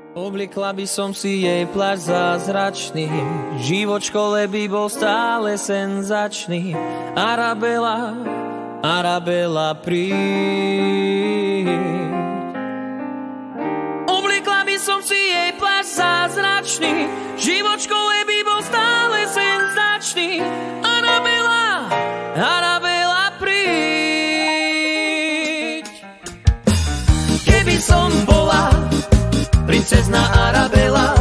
Obliekla by som si jej plášť zázračný, život v škole by bol stále senzačný. Arabela, Arabela, príď. Obliekla by som si jej plášť zázračný, život v škole by bol stále senzačný. Arabela, Arabela, príď. Keby som bola princezna Arabela,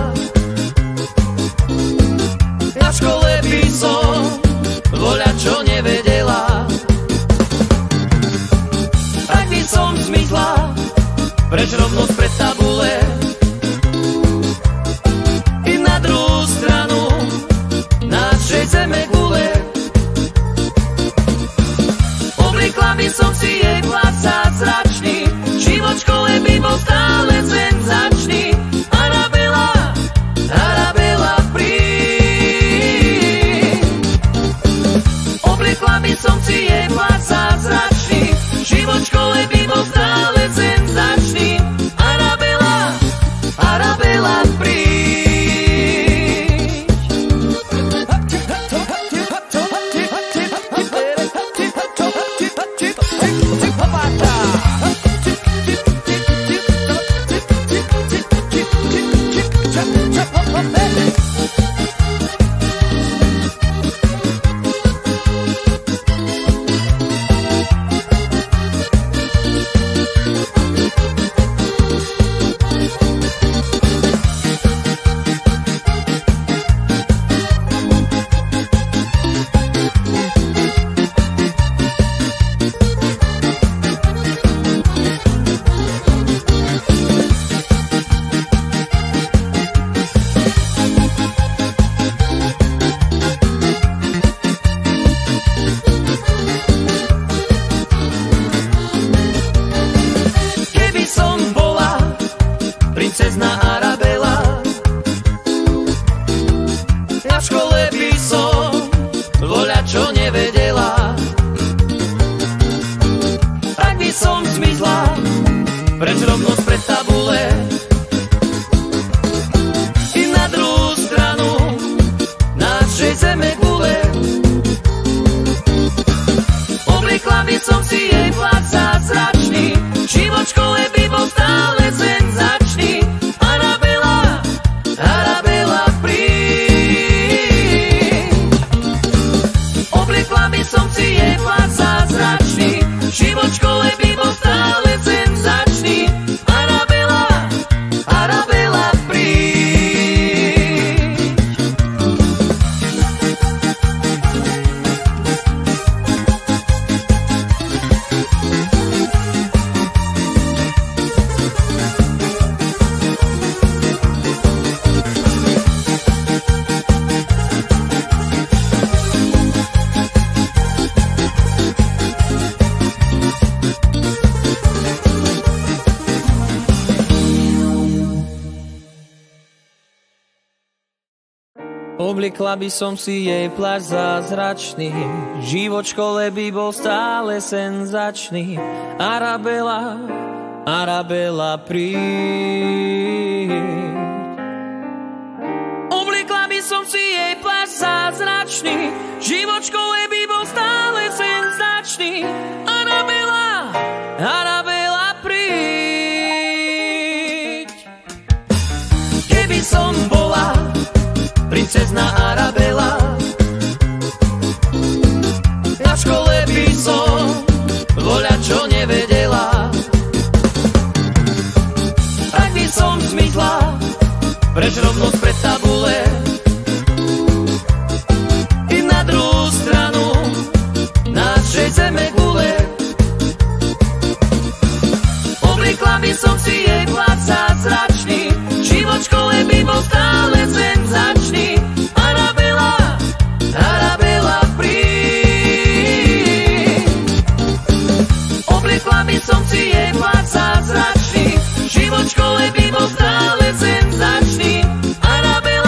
na škole by som voľačo nevedela. Ak by som zmizla preč rovno spred tabule i na druhú stranu našej zeme gule, obliekla by som si jej plášť zázračný, život v škole by bol stále senzačný. Arabela, Arabela, príď. Obliekla by som si jej plášť zázračný, život v škole by bol stále senzačný. Arabela, Arabela, príď. Princezna Arabela, na škole by som voľačo nevedela. Ak by som zmizla preč rovno spred tabule i na druhú stranu našej zeme gule, obliekla by som si jej plášť zázračný, život v škole by bol stále senzačný. Arabela, Arabela, príď. Obliekla by som si jej plášť zázračný, život v škole by bol stále senzačný. Arabela, Arabela, príď. Obliekla by som si jej plášť zázračný, život v škole by bol stále senzačný. Arabela, Arabela, príď. Obliekla by som si jej plášť zázračný, život v škole by bol stále senzačný. Arabela, Arabela, príď. Keby som bola princezna Arabela, na škole by som voľačo nevedela. Ak by som zmizla preč rovno spred tabule i na druhú stranu našej zeme gule, obliekla by som si jej plášť zázračný, život v škole by bol stále senzačný. Arabela, Arabela, príď. Obliekla by som si jej plášť zázračný, život v škole by bol stále senzačný. Arabela,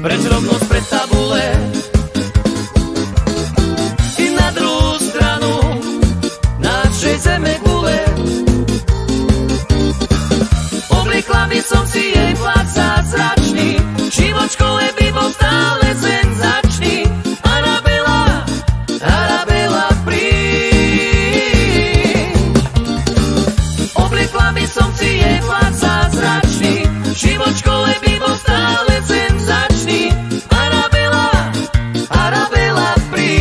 preč rovnosť pred tabule. I na druhú stranu našej zeme gule. Obliekla by som si jej plac zázračný, život v škole by bol stále senzačný. Arabela, Arabela, príď. Obliekla by som si jej plac zázračný, život v škole by bol stále senzačný. Arabela, Arabela, príď.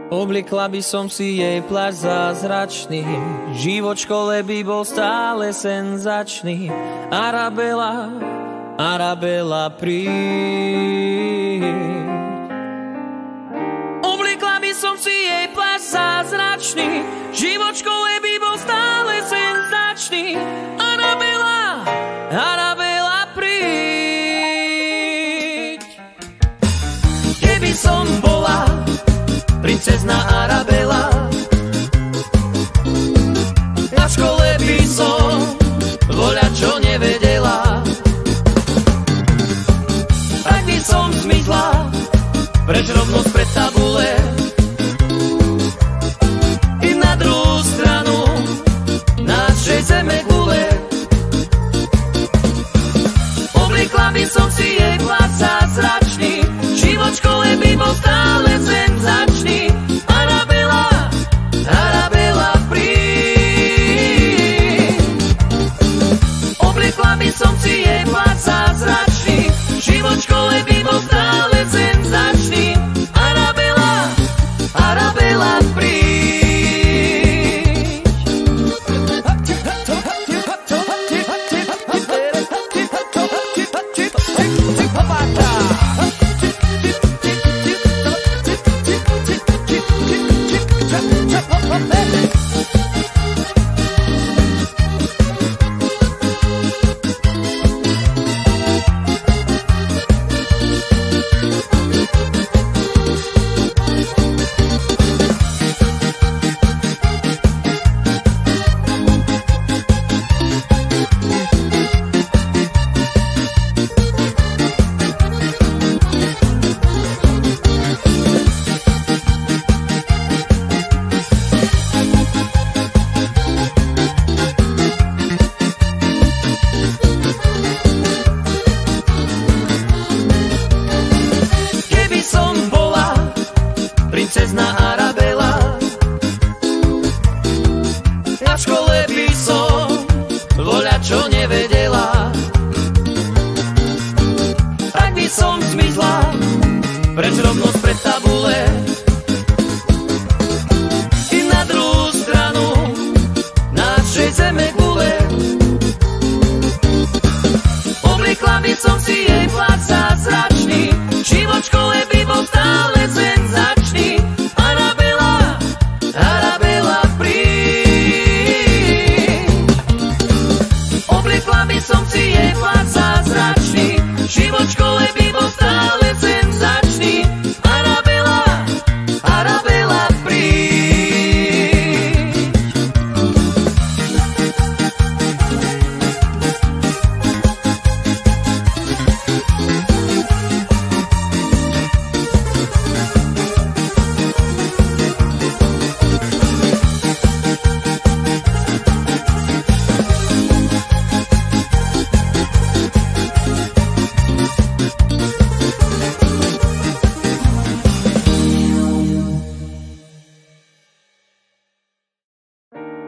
Obliekla by som si jej plášť zázračný, život v škole by bol stále senzačný. Arabela, Arabela, príď. Obliekla by som si jej plášť zázračný, život v škole by bol stále senzačný. Arabela, Arabela, príď. Keby som bola princezna Arabela, na škole by som voľačo nevedela. Ak by som zmizla preč rovnosť pred tabule, i na druhú stranu našej zeme gule. Obliekla by som si jej plac zázračný, život v škole by bol stále senzačný. Arabela, Arabela, príď. Obliekla by som si jej plac zázračný, život v škole by bol stále senzačný. Arabela, Arabela, príď. Princezna Arabela, na škole by som voľačo nevedela. Ak by som zmizla preč rovnosť pred tabule, i na druhú stranu našej zeme gule. Obliekla by som si jej plac zázračný, život v škole by bol stále senzačný. Arabela, Arabela, príď. Obliekla by som si jej plac zázračný, život v škole by bol stále senzačný. Arabela, Arabela, príď.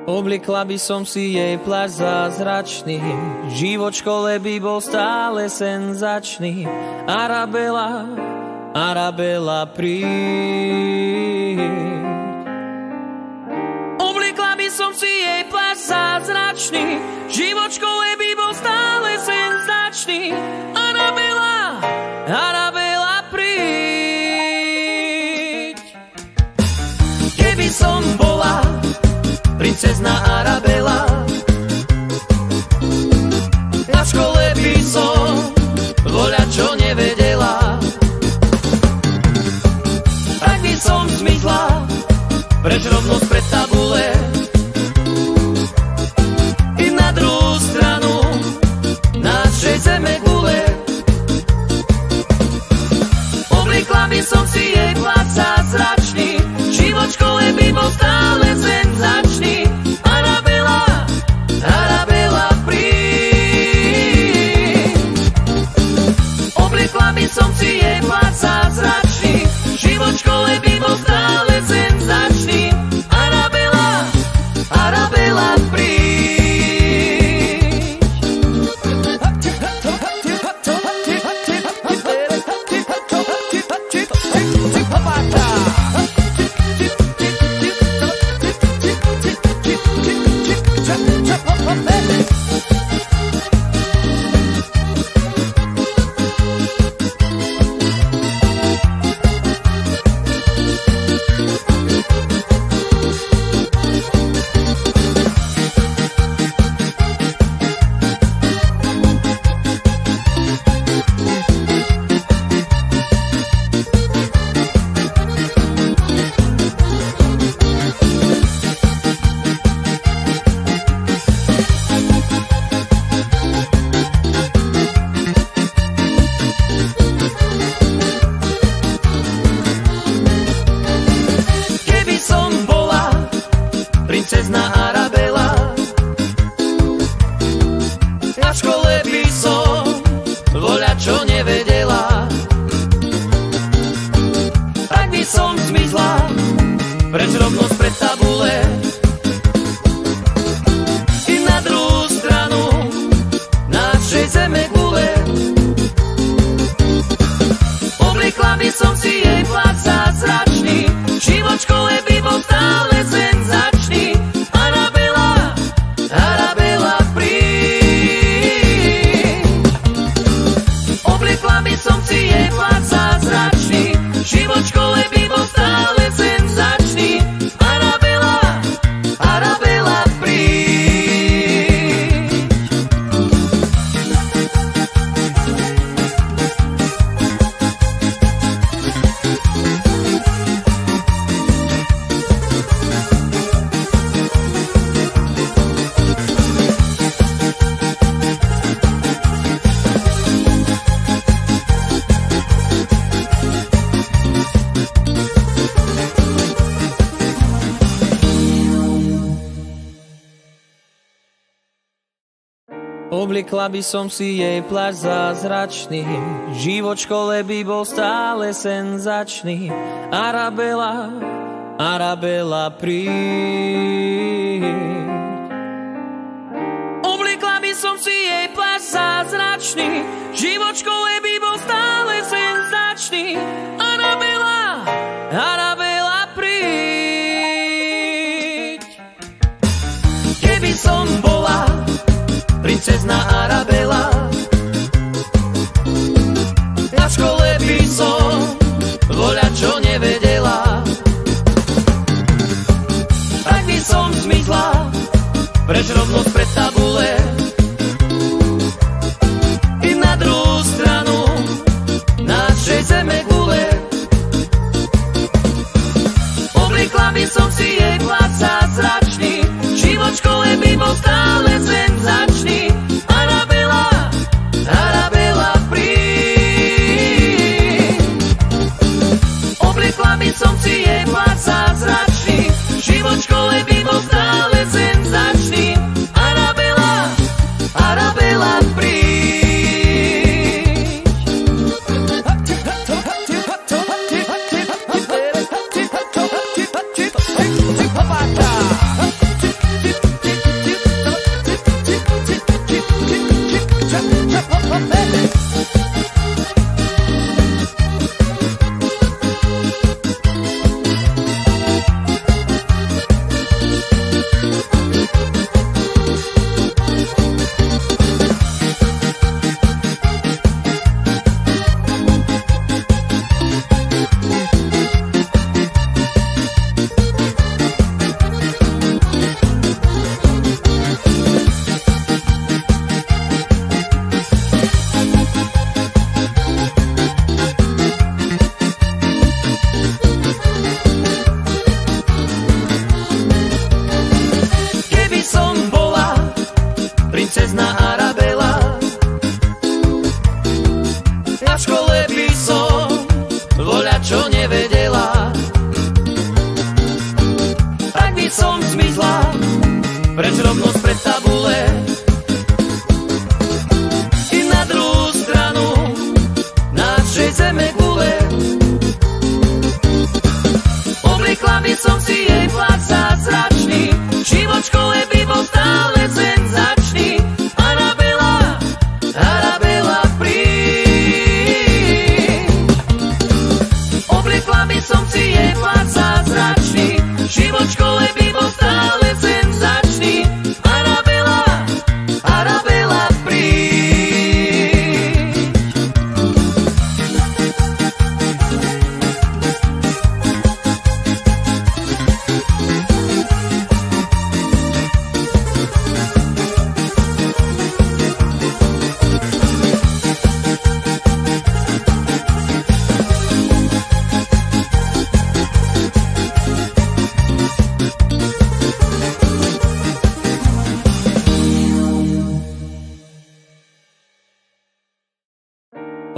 Obliekla by som si jej plášť zázračný, život v škole by bol stále senzačný. Arabela, Arabela, príď. Obliekla by som si jej plášť zázračný, život v škole by bol stále senzačný. Arabela, škole by som voľačo nevedela, tak by som zmizla preč rovno spred tabule i na druhú stranu našej zeme gule. Obliekla by som si jej plášť zázračný, život v škole by bol stále senzačný. Arabela, Arabela, príď. Obliekla by som si jej plášť zázračný, život v škole by bol stále senzačný. Arabela, Arabela, príď. Princezná Arabela, na škole by som voľačo nevedela, tak by som zmizla preč rovno spred tabule i na druhú stranu našej zeme gule. Obliekla by som si jej plášť zázračný, život v škole by bol stále senzačný. Arabela, Arabela, príď. Obliekla by som si jej plášť zázračný, život v škole by bol stále senzačný. Arabela, Arabela, príď. Obliekla by som si jej plášť zázračný, život v škole by bol stále senzačný. Arabela, Arabela, príď. Obliekla by som si jej plášť zázračný, život v škole by bol stále senzačný. Arabela, Arabela, príď. Keby som bola princezná Arabela, na škole by som voľačo nevedela, tak by som zmizla preč rovno spred tabule i na druhú stranu našej zeme gule. Obliekla by som si jej plášť zázračný, život v škole by bol stále senzačný. Život v škole by bol stále senzačný. Arabela, Arabela, príď. Obliekla by som si jej plat zázračný. Život v škole by bol stále senzačný. Arabela, Arabela, príď.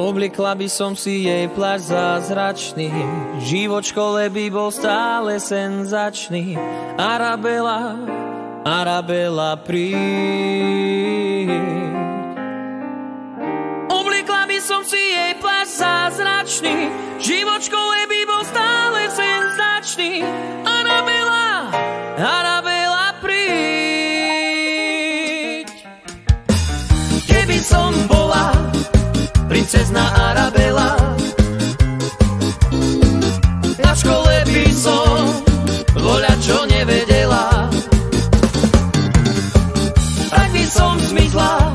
Obliekla by som si jej plášť zázračný, život v škole by bol stále senzačný. Arabela, Arabela, príď. Obliekla by som si jej plášť zázračný, život v škole by bol stále senzačný. Arabela, Arabela, príď. Keby som bola princezná Arabela, na škole by som voľačo nevedela. Tak by som zmizla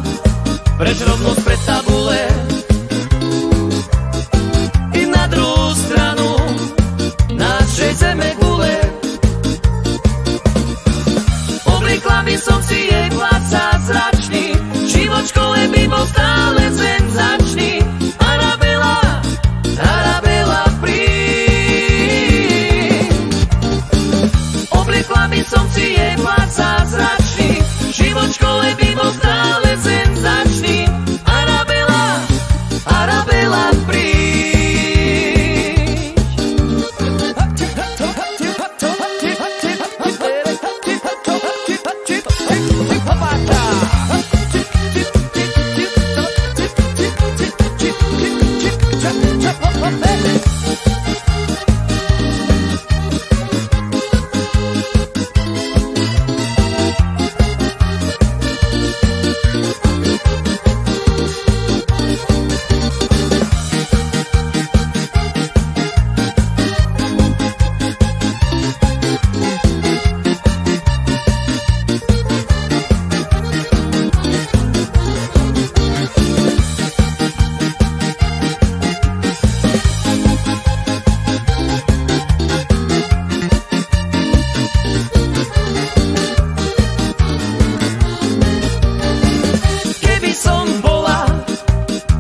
preč rovno spred tabule i na druhú stranu našej zeme gule. Obliekla by som si jej plat zázračný, život v škole by bol stále senzačný. Arabela, Arabela, príď. Obliekla by som si jej plat zázračný, život v škole by bol stále senzačný. Arabela, Arabela, príď.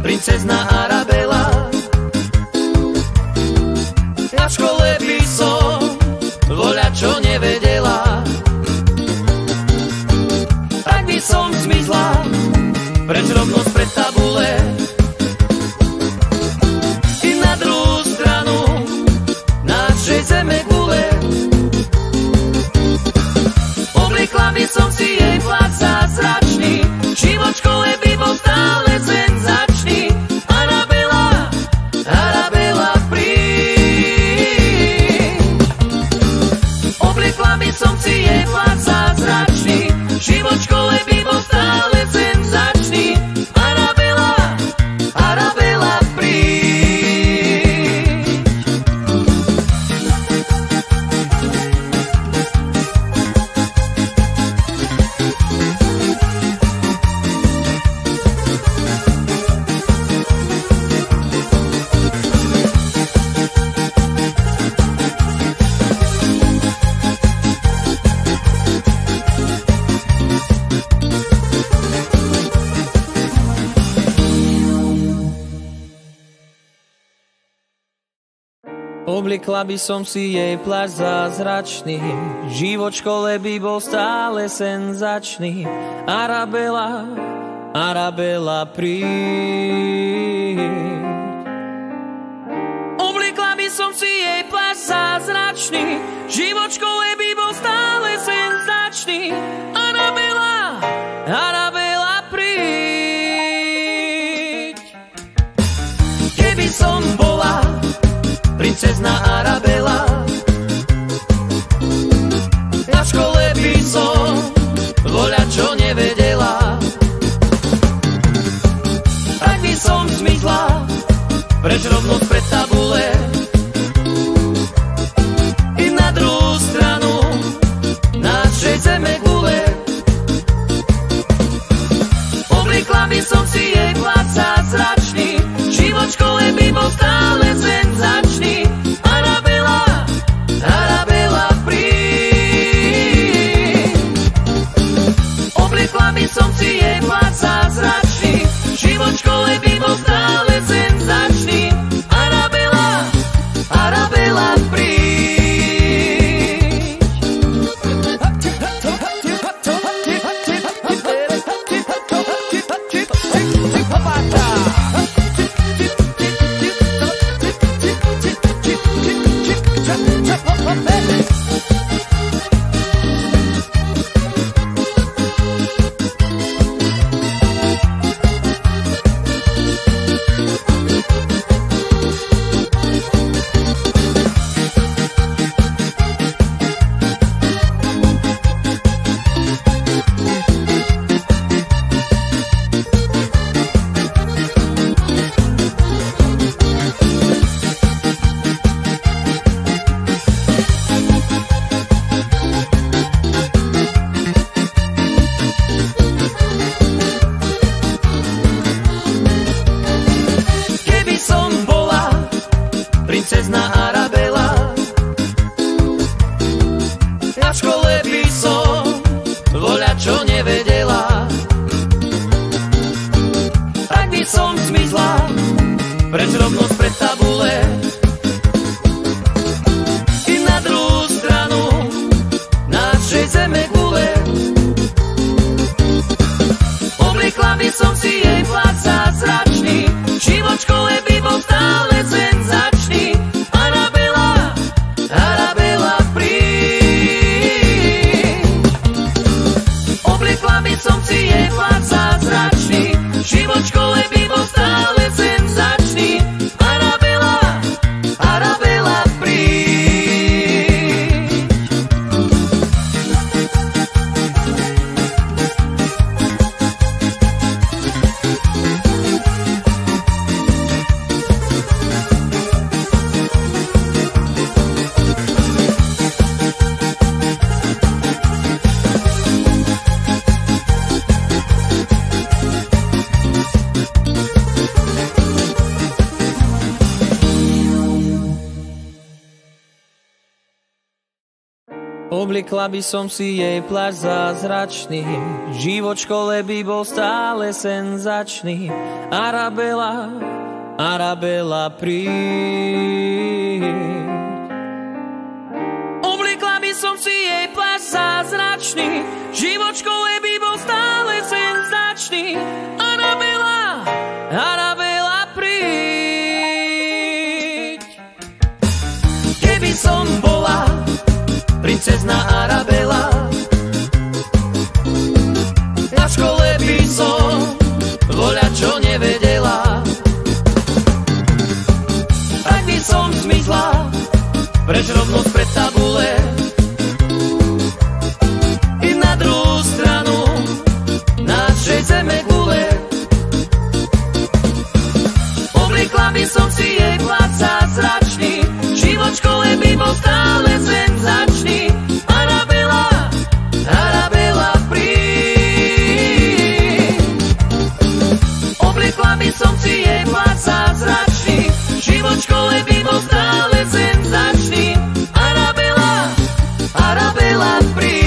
Princezná Arabela, na škole by som voľačo nevedela. Tak by som zmizla preč rovno spred tabule i na druhú stranu našej zeme gule. Obliekla by som si jej plat zázračný, život v škole by bol stále senzačný. Arabela, Arabela, príď. Obliekla by som si jej plat zázračný, život v škole by bol stále senzačný. Arabela, Arabela, príď. Obliekla by som si jej plášť zázračný, život v škole by bol stále senzačný. Arabela, Arabela, príď. Obliekla by som si jej plášť zázračný, život v škole by bol stále senzačný. Arabela, Arabela, príď. Keby som bola princezná Arabela, na škole by som som zmizla preč rovno spred tabule i na druhú stranu našej zeme gule. Obliekla by som si jej pláč zázračný, život v škole by bol stále senzačný. Arabela, Arabela, príď. Obliekla by som si jej pláč zázračný, život v škole by bol stále senzačný. Arabela, Arabela, príď. Princezná Arabela, na škole by som voľačo nevedela. Tak by som zmizla preč rovno spred tabule i na druhú stranu našej zeme gule. Obliekla by som si jej pláč zázračný, život v škole by bol stále senzačný. Arabela, Arabela, príď. Obliekla by som si jej pláč zázračný, život v škole by bol stále senzačný. Arabela, Arabela, príď. Obliekla by som si jej pláč zázračný, život v škole by bol stále senzačný. Arabela, Arabela, príď. Obliekla by som si jej pláč zázračný, život v škole by bol stále senzačný. Arabela, Arabela, príď. Keby som bola princezná Arabela, na škole by som voľačo nevedela. Tak by som zmizla preč rovno spred tabule i na druhú stranu našej zeme gule. Obliekla by som si jej pláč zázračný, život v škole by bol stále senzačný. Arabela, Arabela, príď. Obliekla by som si jej pláč zázračný, život v škole by bol stále senzačný. Arabela, Arabela, príď.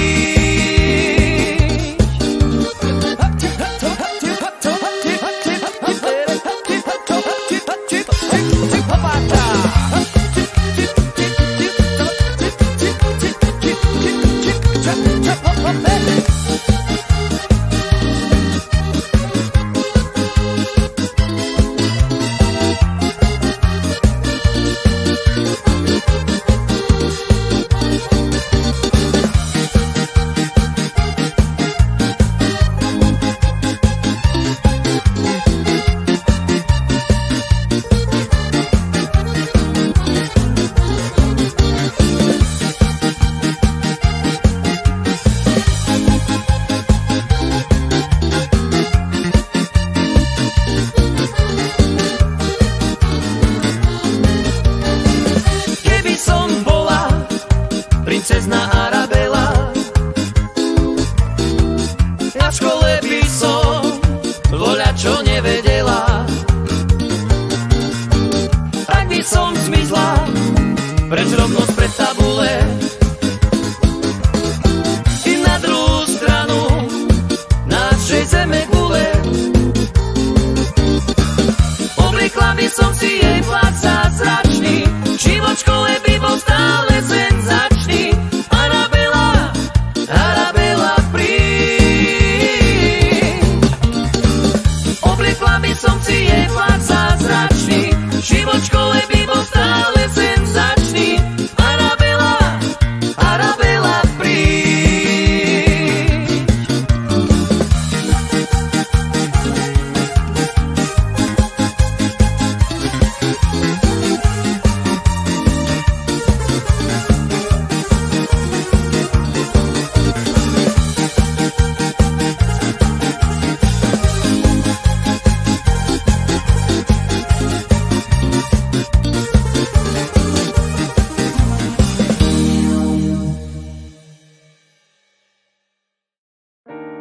princezna Arabela. Na škole by som voľačo nevedela, ak by som zmizla preč rovno spred tabule i na druhú stranu našej zeme gule. Obliekla by som si jej plášť zázračný, život v škole by bol stále senzačný. Arabela, Arabela, príď. Obliekla by som si jej plášť zázračný, život v škole by bol stále senzačný. Arabela, Arabela, príď.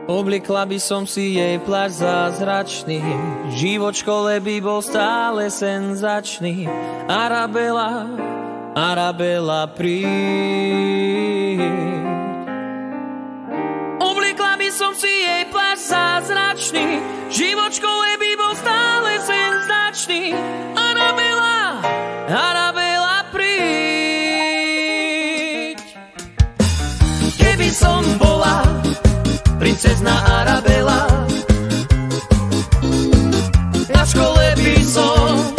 Obliekla by som si jej plášť zázračný, život v škole by bol stále senzačný. Arabela, Arabela, príď. Obliekla by som si jej plášť zázračný, život v škole by bol stále senzačný. Arabela, Arabela, príď. Keby som bola princezna Arabela, na škole by som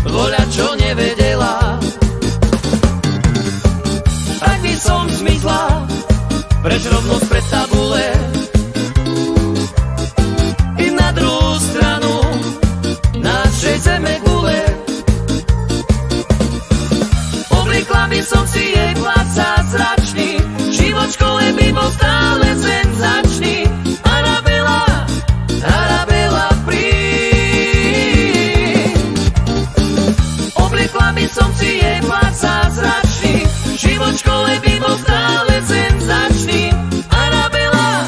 voľačo nevedela, ak by som zmizla preč rovno spred tabule i na druhú stranu našej zeme gule. Obliekla by som si jej plášť zázračný, život v škole by bol stále senzačný. Arabela, Arabela, príď. Obliekla by som si jej plášť zázračný, život v škole by bol stále senzačný. Arabela,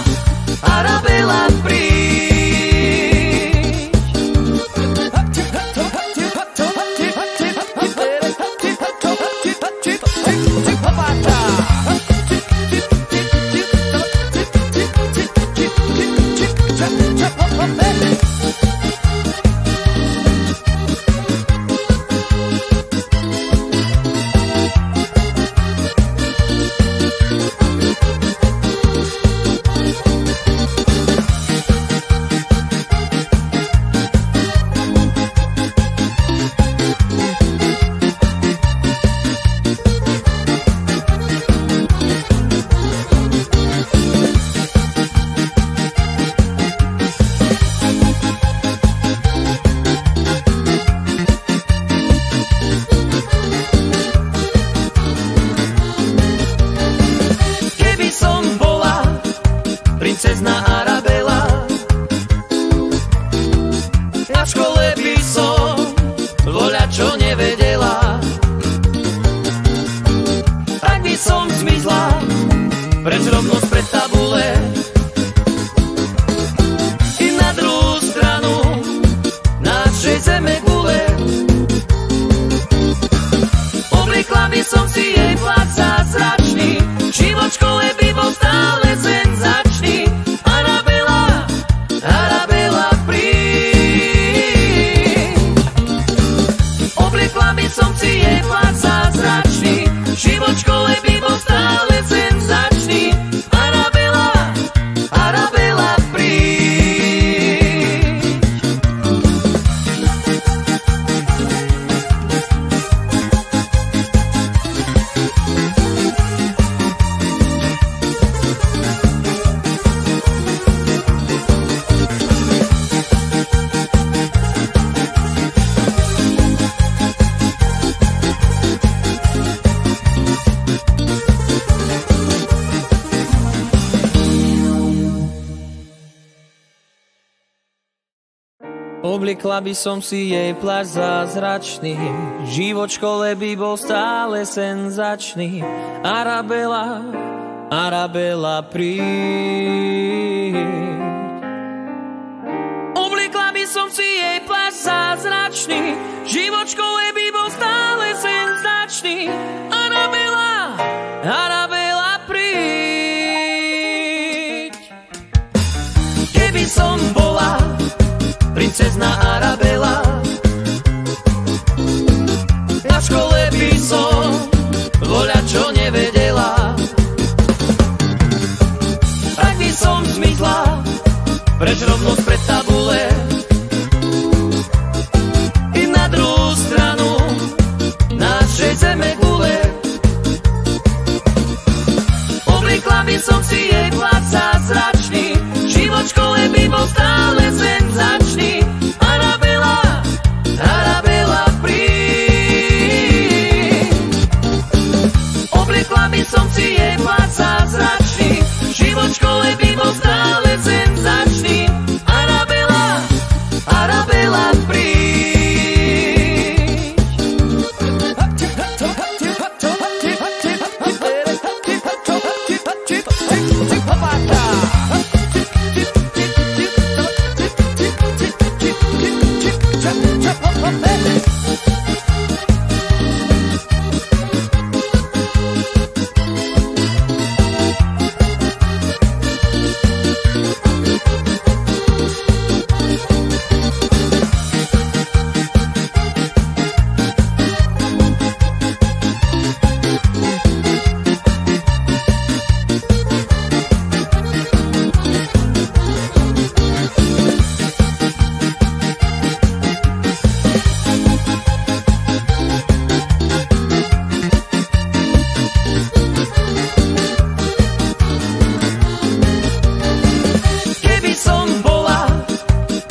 Obliekla by som si jej plášť zázračný, život v škole by bol stále senzačný. Arabela, Arabela, príď. Obliekla by som si jej plášť zázračný, život v škole by bol stále senzačný. Arabela, Arabela, príď. Keby som bola princezna Arabela, na škole by som voľačo nevedela. Tak by som zmizla preč rovno spred tabule i na druhú stranu našej zeme gule. Obliekla by som si jej plášť zázračný, život v škole by bol stále senzačný. Arabela, Arabela, príď. Obliekla by som si jej plášť zázračný, život v škole by bol stále senzačný. Arabela, Arabela, príď.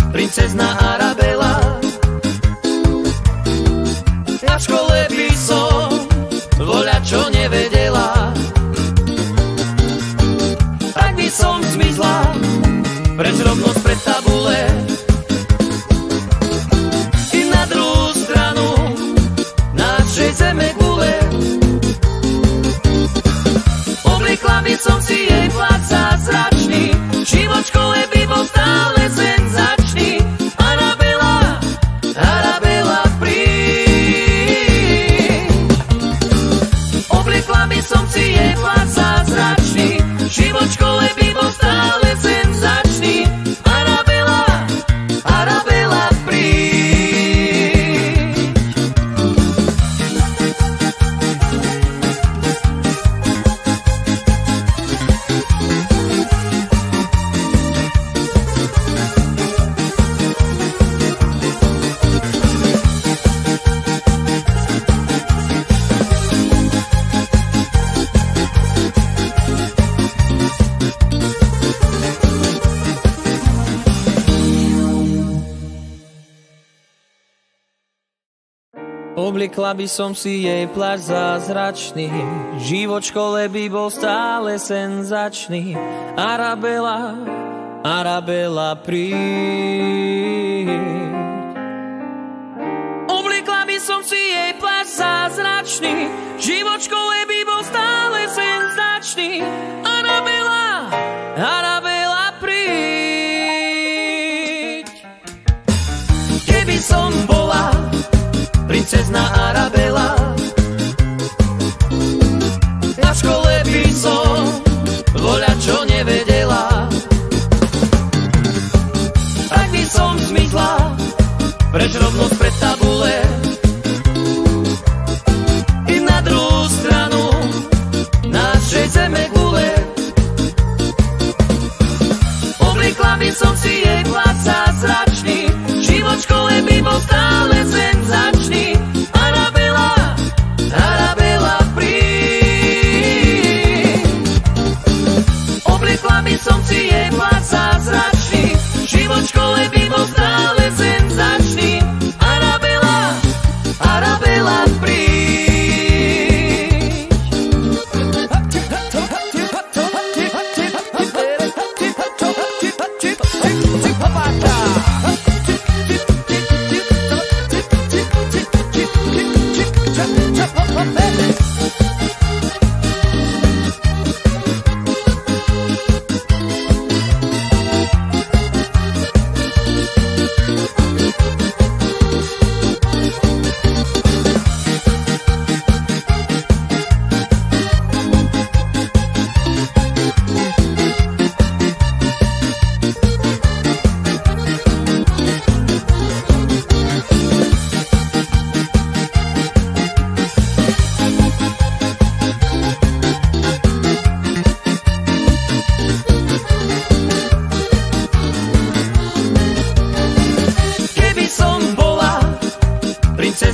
Princezna Arabela, na škole by som voľačo nevedela. Tak by som zmizla preč rovno spred tabule i na druhú stranu našej zeme gule. Obliekla by som si jej plášť zázračný, život v škole by bol stále senzačný. Arabela, Arabela, príď. Obliekla by som si jej plášť zázračný, život v škole by bol stále senzačný. Arabela, Arabela, príď. Obliekla by som si jej plášť zázračný, život v škole by bol stále senzačný. Arabela, Arabela, príď. Obliekla by som si jej plášť zázračný, život v škole by bol stále senzačný. Arabela, Arabela, príď. Keby som bola princezna Arabela, na škole by som voľačo nevedela. Tak by som zmizla preč rovno spred tabule i na druhú stranu našej zeme gule. Obliekla by som si jej plášť zázračný, život v škole by bol stále senzačný. Arabela, Arabela, príď. Obliekla by som si jej plášť zázračný, život v škole by bol stále senzačný. Arabela, Arabela, príď.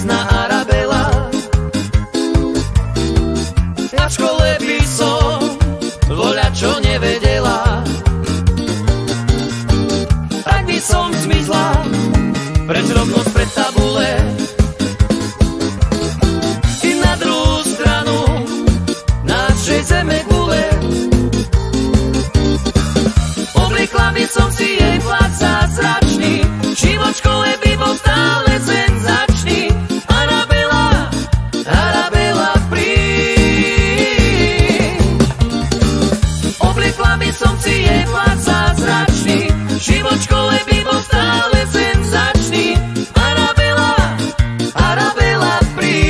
princezná Arabela. Na škole by som voľačo nevedela, tak by som zmizla preč rovno spred tabule i na druhú stranu našej zeme gule. Obliekla by som si jej plat zázračný, život v škole by bol stále senzačný. Arabela, Arabela, príď. Obliekla by som si jej plat zázračný, život v škole by bol stále senzačný. Arabela, Arabela, príď.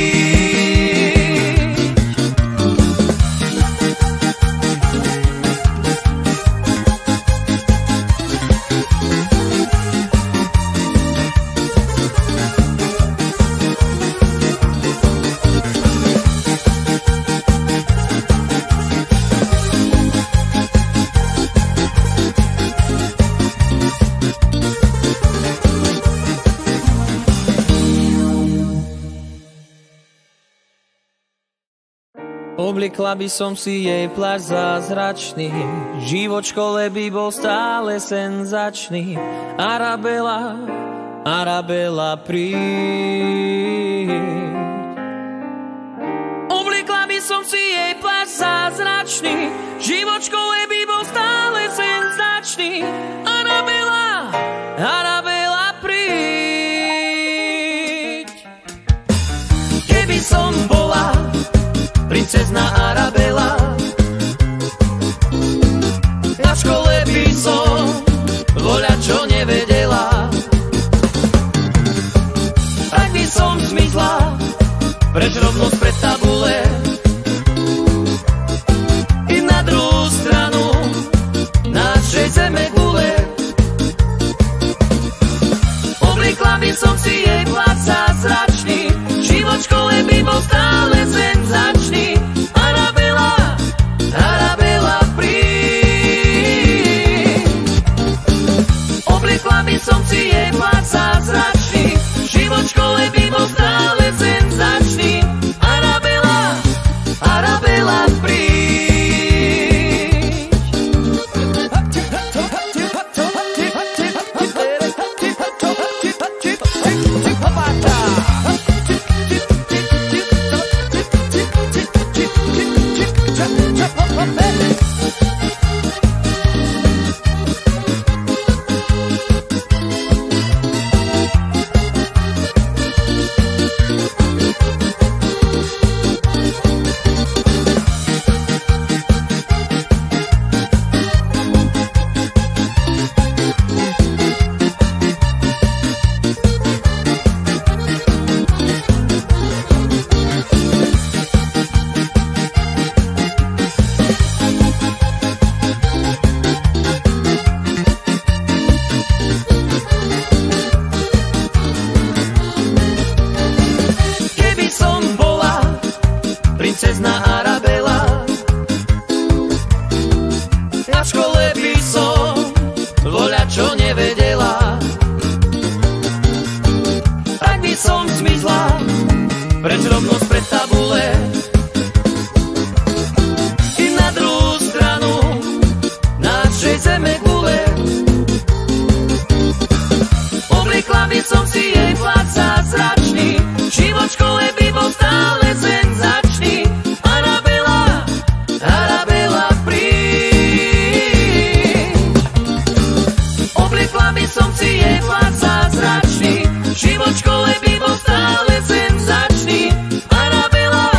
Obliekla by som si jej plášť zázračný, život v škole by bol stále senzačný. Arabela, Arabela, príď. Obliekla by som si jej plášť zázračný, život v škole by bol stále senzačný. Arabela, Arabela, príď. Keby som bola princezná Arabela, na škole by som voľačo nevedela, tak by som zmizla preč rovno spred tabule i na druhú stranu našej zeme gule. Obliekla by som si jej plat zázračný, život v škole by bol stále senzačný. Arabela, Arabela, príď. Obliekla by som si jej plat zázračný, život v škole by bol stále senzačný. Arabela, Arabela, príď. Princezná Arabela, na škole by som voľačo nevedela, tak by som zmizla preč rovno spred tabule i na druhú stranu našej zeme gule. Obliekla by som si jej plat zázračný, život v škole by bol stále senzačný. Arabela, Arabela, príď. Obliekla by som si jej plat zázračný, život v škole by bol stále senzačný. Arabela,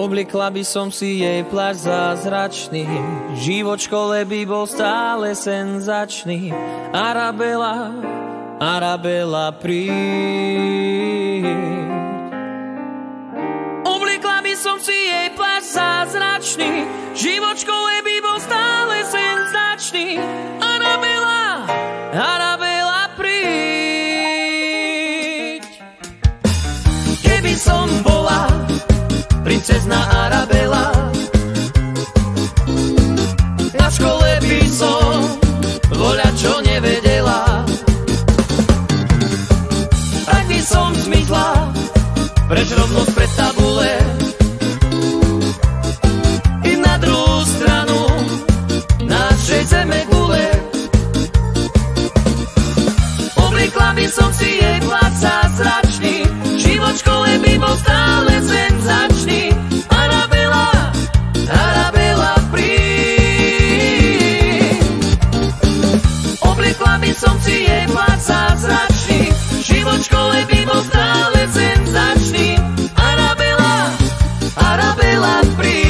Obliekla by som si jej plášť zázračný, život v škole by bol stále senzačný. Arabela, Arabela, príď. Obliekla by som si jej plášť zázračný, život v škole by bol stále senzačný. Arabela, Arabela, príď. Keby som bola princezna Arabela, na škole by som voľačo nevedela. Ak by som zmizla preč rovno spred tabule i na druhú stranu našej zeme gule, obliekla by som si jej plášť zázračný, život v škole by bol stále senzačný. Arabela, Arabela, príď. Obliekla by som si jej plášť zázračný, život v škole by bol stále senzačný. Arabela, Arabela, príď.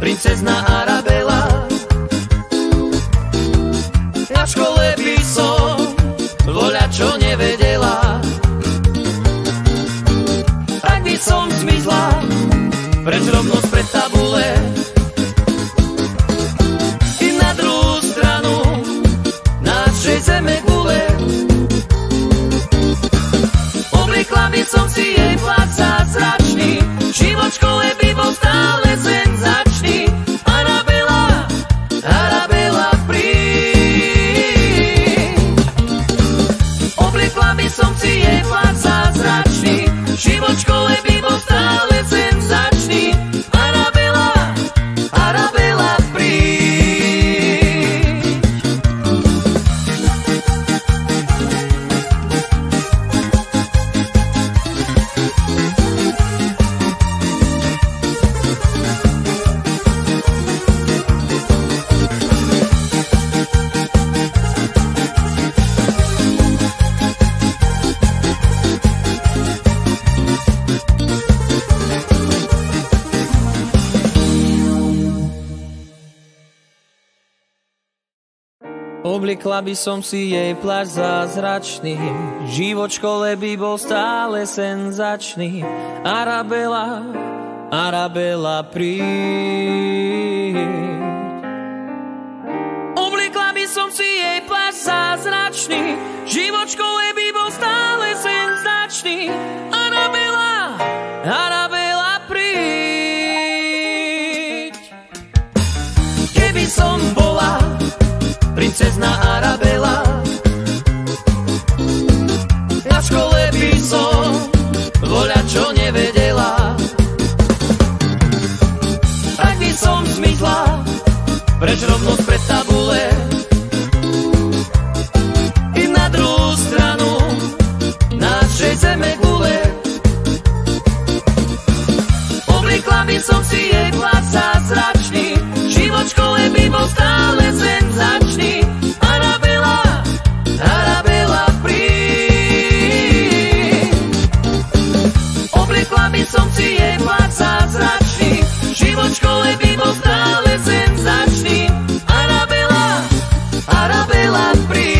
Princezna Arabela, na škole by som voľačo nevedela. Ak by som zmizla preč rovno spred tabule i na druhú stranu našej zeme gule, obliekla by som si jej plášť zázračný, život v škole by bol stále senzačný. Arabela, Arabela, príď. Obliekla by som si jej plášť zázračný, život v škole by bol stále senzačný. Arabela, Arabela, príď. Obliekla by som si jej plášť zázračný, život v škole by bol stále senzačný. Arabela, Arabela, príď. Obliekla by som si jej plášť zázračný, život v škole by bol stále senzačný. Arabela, Arabela, príď. Keby som bola princezna Arabela, na škole by som voľačo nevedela. Ak by som zmizla preč rovno spred tabule i na druhú stranu našej zeme gule, obliekla by som si jej plášť zázračný, život v škole by bol stále senzačný. Arabela, Arabela, príď. Obliekla by som si jej plášť zázračný, život v škole by bol stále senzačný. Arabela, Arabela, príď.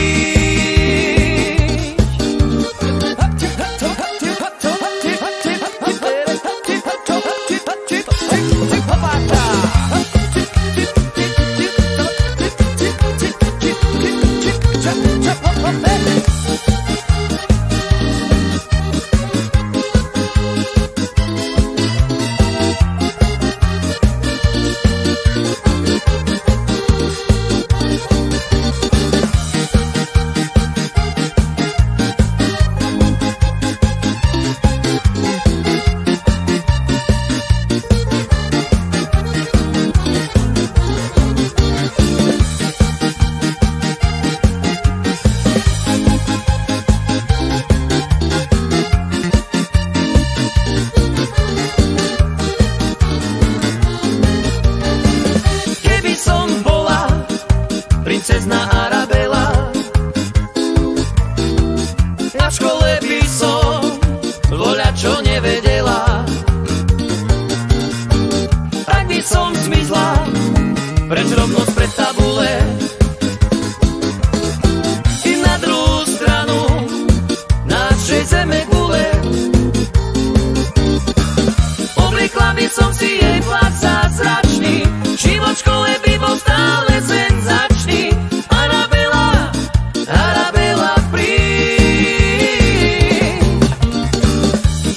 by som voľačo nevedela, tak by som zmizla preč rovno spred tabule i na druhú stranu našej zeme gule. Obliekla by som si jej plášť zázračný, život v škole by bol stále senzačný. Arabela, Arabela, príď.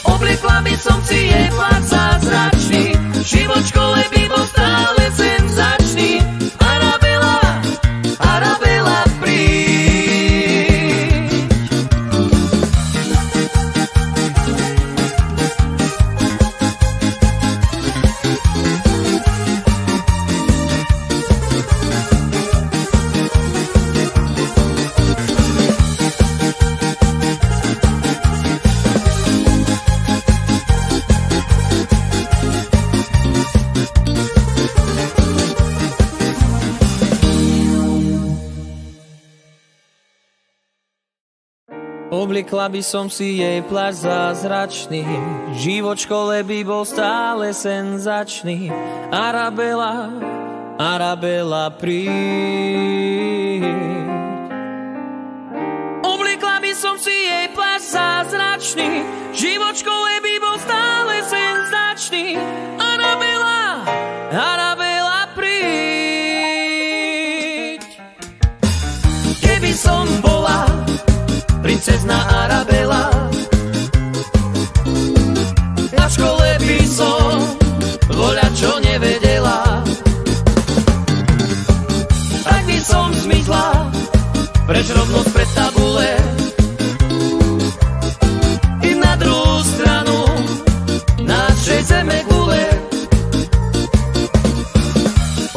Obliekla by som si jej plášť zázračný, život v škole by bol stále senzačný. Arabela, Arabela, príď. Obliekla by som si jej plášť zázračný, život v škole by bol stále senzačný. Arabela, Arabela, príď. Obliekla by som si jej plášť zázračný, život v škole by bol stále senzačný. Arabela, Arabela, príď. Keby som bola princezna Arabela, na škole by som voľačo nevedela, tak by som zmizla preč rovno spred tabule i na druhú stranu našej zeme gule.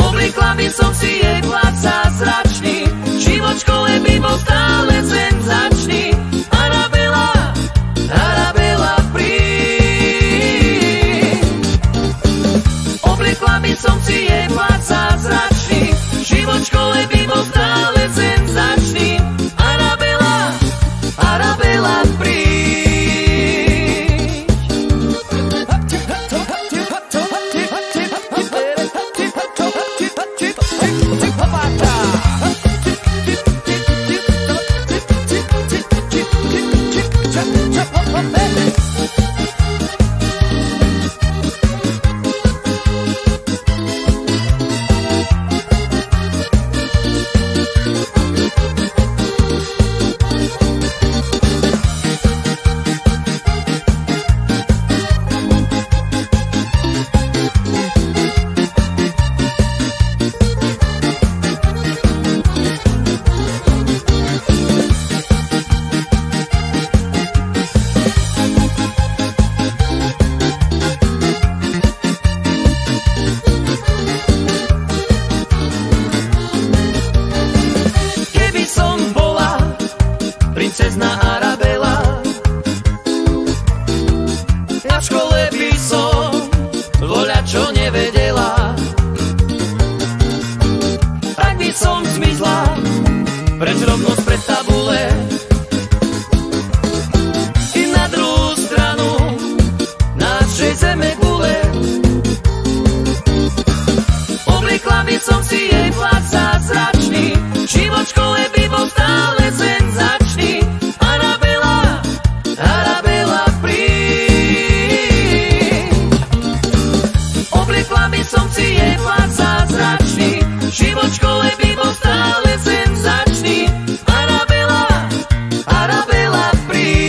Obliekla by som si jej plášť zázračný, život v škole by bol stále senzačný. Arabela, Arabela, príď. Obliekla by som si jej plášť zázračný, život v škole by bol stále senzačný. Arabela, Arabela, príď. Princezna Arabela, na škole by som voľačo nevedela, tak by som zmizla preč rovno spred tabule i na druhú stranu našej zeme gule. Obliekla by som si jej plášť zázračný, život v škole by bol stále senzačný. Arabela, Arabela, príď. Obliekla by som si jej plášť zázračný, život v škole by bol stále senzačný. Arabela, Arabela, príď.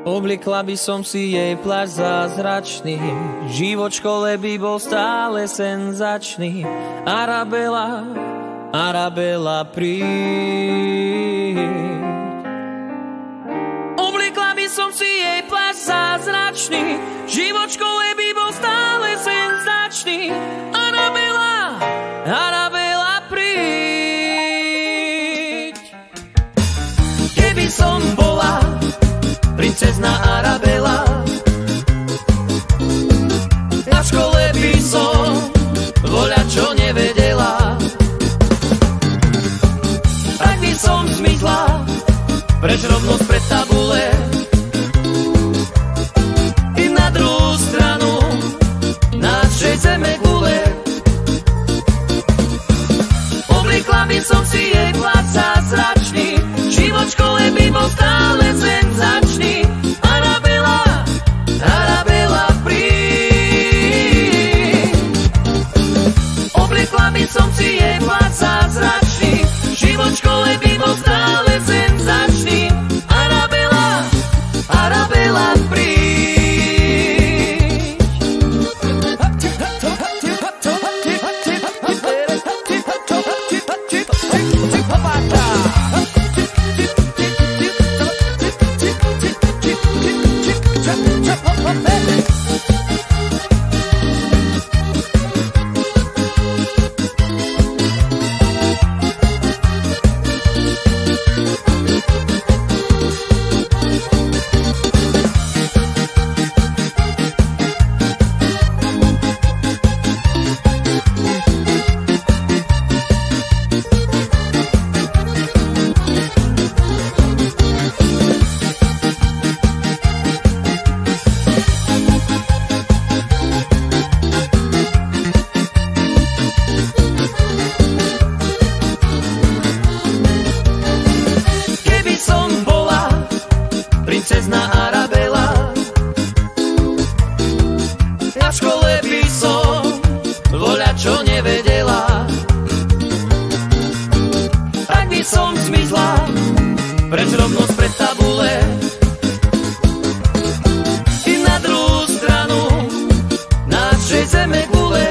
Obliekla by som si jej plášť zázračný, život v škole by bol stále senzačný. Arabela, Arabela, príď. by som si jej plášť zázračný, život v škole by bol stále senzačný. Arabela, Arabela, príď. Keby som bola princezna Arabela, na škole by som voľačo nevedela. Tak by som zmizla preč rovnosť pred tabule i na druhú stranu našej zeme gule. Obliekla by som si jej plášť zázračný, život v škole by bol stále senzačný. Arabela, Arabela, príď. Obliekla by som si jej plášť zázračný, život v škole by bol stále senzačný. Arabela, Arabela, príď. Princezna Arabela, na škole by som voľačo nevedela. Tak by som zmizla preč rovnosť pred tabule i na druhú stranu našej zeme gule.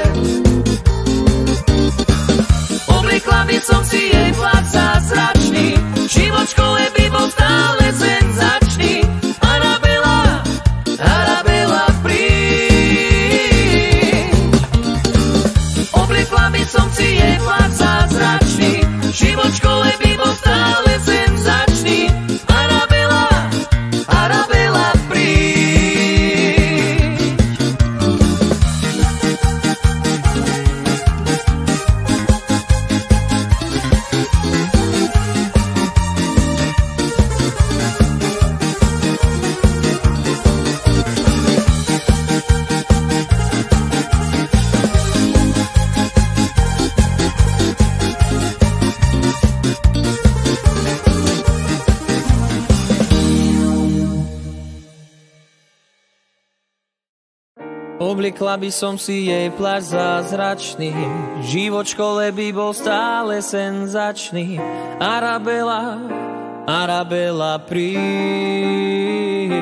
Obliekla by som si jej plášť zázračný, život v škole by bol stále senzačný. Arabela, Arabela, príď. Obliekla by som si jej plášť zázračný, život v škole by bol stále senzačný. Arabela, Arabela, príď. Obliekla by som si jej plášť zázračný, život v škole by bol stále senzačný. Arabela, Arabela, príď.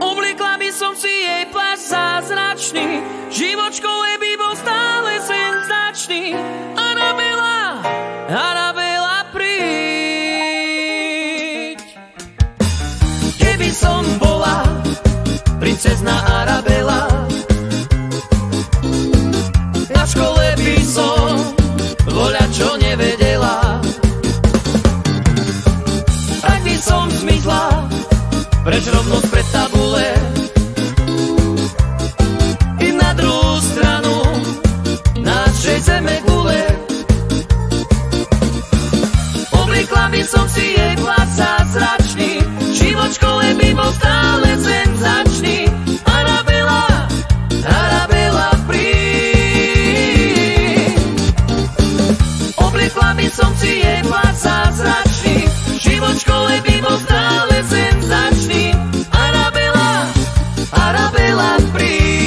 Obliekla by som si jej plášť zázračný, život v škole by bol stále senzačný. Arabela, Arabela, príď. Keby som bola princezna Arabela, na škole by som voľačo nevedela. Tak by som zmizla preč rovnosť pred tabule i na druhú stranu našej zeme gule. Obliekla by som si jej plášť zázračný, život v škole by bol stále senzačný. Arabela, Arabela, príď. Obliekla by som si jej plášť zázračný, život v škole by bol stále senzačný. Arabela, Arabela, príď.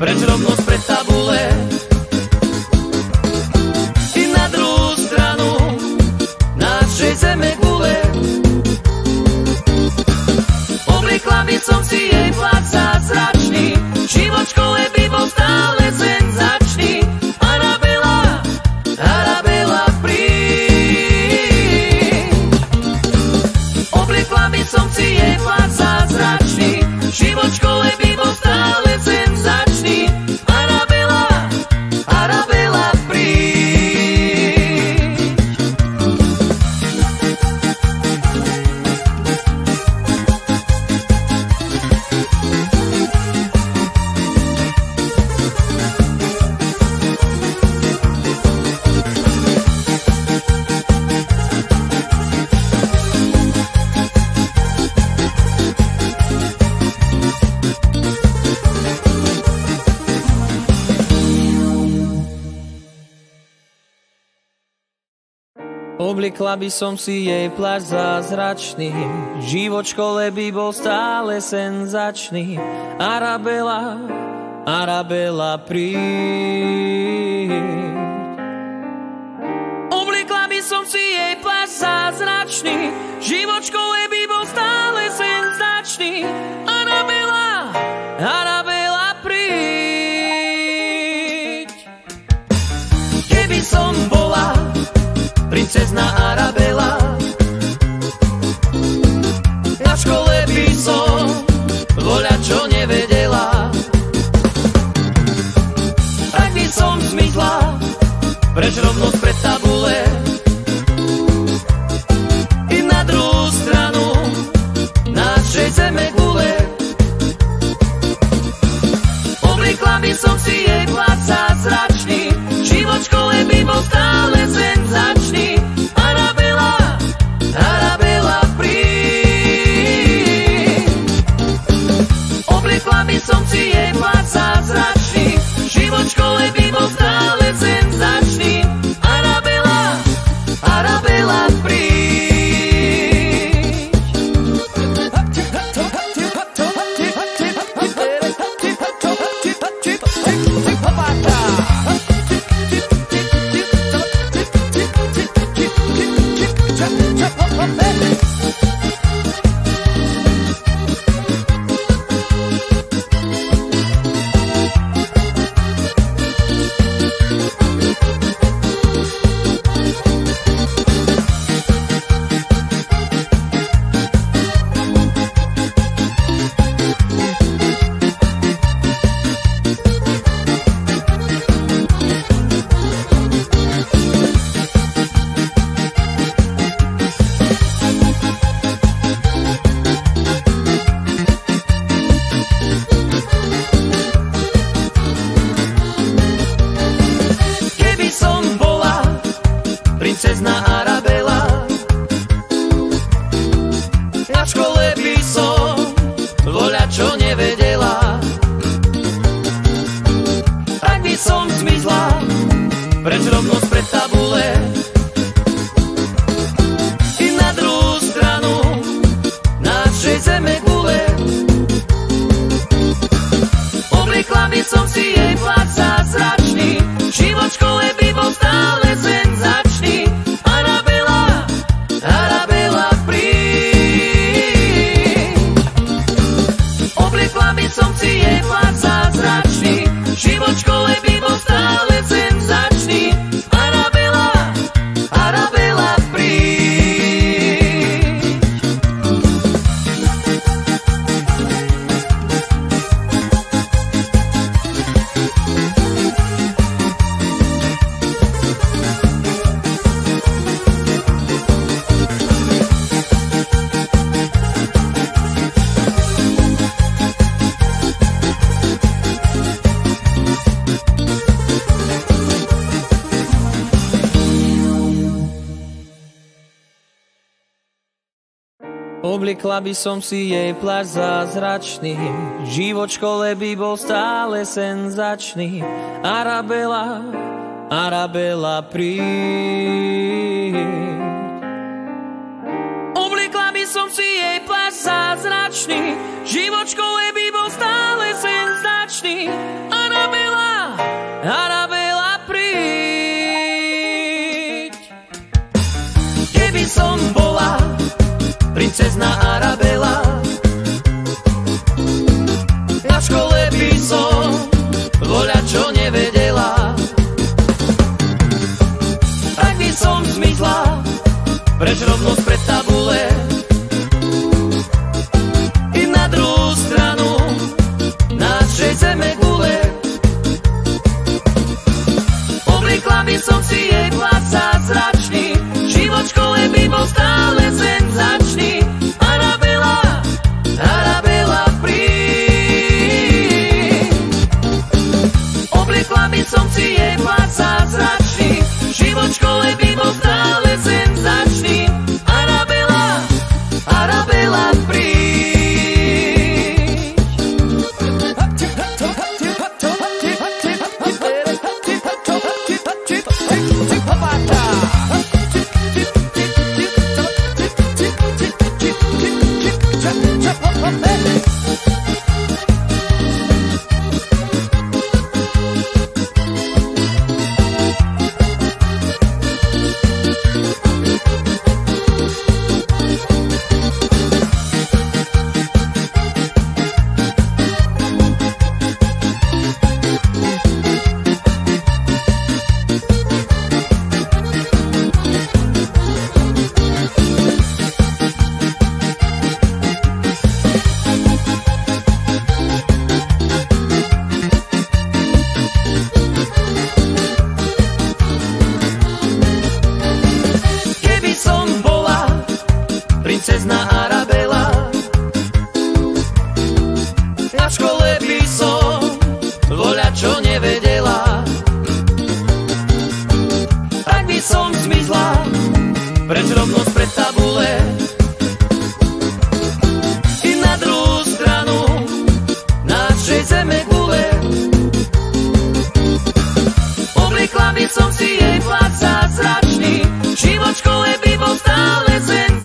preč rovnosť pred tabule. I na druhú stranu našej zeme gule. Obliekla by som si jej pláč zázračný, život v škole by bol stále senzačný. Arabela, Arabela, príď. Obliekla by som si jej pláč zázračný, život v škole by bol stále senzačný. Arabela, Arabela, príď. Obliekla by som si jej plášť zázračný, život v škole by bol stále senzačný. Arabela, Arabela, príď. Obliekla by som si jej plášť zázračný, život v škole by bol stále senzačný. Arabela, Arabela, príď. Keby som bola princezna Arabela, na škole by som voľačo nevedela. Tak by som zmizla preč rovnosť pred tabule. I na druhú stranu našej zeme gule. Obliekla by som si jej plášť zázračný, život v škole by bol stále senzačný. Arabela, Arabela, príď. Obliekla by som si jej plášť zázračný, život v škole by bol stále senzačný. Arabela, Arabela, príď. Princezna Arabela, na škole by som voľačo nevedela. Tak by som zmizla preč rovnosť pred tabule. I na druhú stranu našej zeme gule. Obliekla by som si jej plášť zázračný, život v škole by bol stále senzačný. Arabela, Arabela, príď. Obliekla by som si jej plášť zázračný, život v škole by bol stále senzačný. Arabela, Arabela, príď. Obliekla by som si jej plášť zázračný, život v škole by bol stále senzačný. Arabela, Arabela, príď. Obliekla by som si jej plášť zázračný, život v škole by bol stále senzačný. Arabela, škole by som voľačo nevedela, tak by som zmizla preč rovnosť pred tabule. I na druhú stranu našej zeme gule. Obliekla by som si jej plat zázračný, život v škole by bol stále senzačný. Arabela, Arabela, príď. Obliekla by som si jej plat zázračný, život v škole by bol stále senzačný. Arabela, Arabela, príď. Princezná Arabela, na škole by som voľačo nevedela, tak by som zmizla preč rovnosť pred tabule.